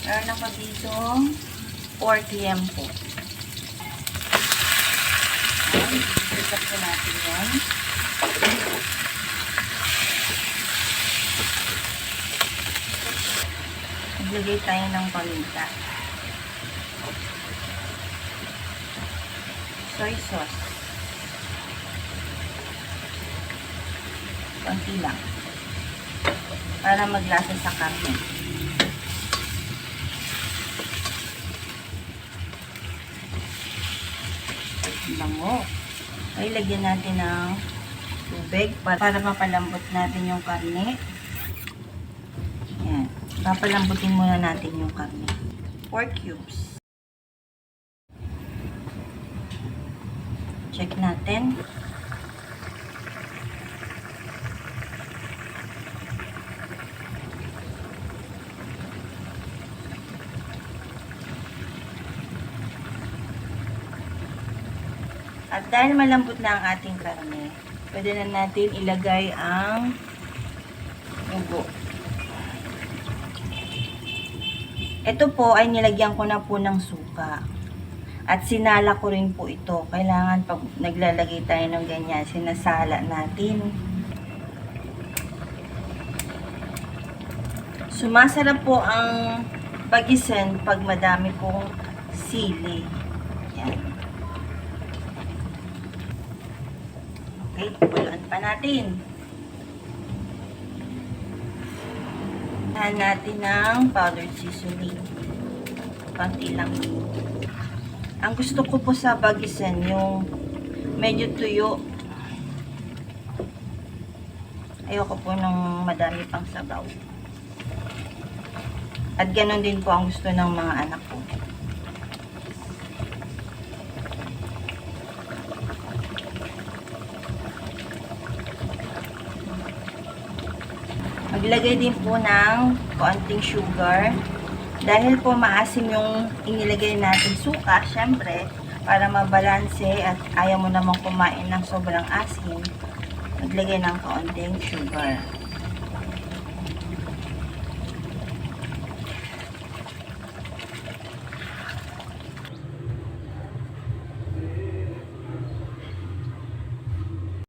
Meron ako dito pork liempo. Ikat po natin yan. Maglagay tayo ng paminta. Soy sauce. Konti lang. Para maglasa sa karne. Bango. Ay, lagyan natin ng tubig para mapalambot natin yung karne. Ayan. Papalambutin muna natin yung karne. 4 cubes. Check natin. At dahil malambot na ang ating karne, pwede na natin ilagay ang ugo. Ito po ay nilagyan ko na po ng suka. At sinala ko rin po ito. Kailangan pag naglalagay tayo ng ganyan, sinasala natin. Sumasarap po ang bagisen pag madami pong sili. Yan. Okay, kuluan pa natin. Add natin ng powdered seasoning. Konti lang. Ang gusto ko po sa bagisen, yung medyo tuyo. Ayoko po ng madami pang sabaw. At ganun din po ang gusto ng mga anak ko. Maglagay din po ng konting sugar. Dahil po maasim yung inilagay natin suka, syempre, para mabalanse at ayaw mo namang kumain ng sobrang asim, maglagay ng konting sugar.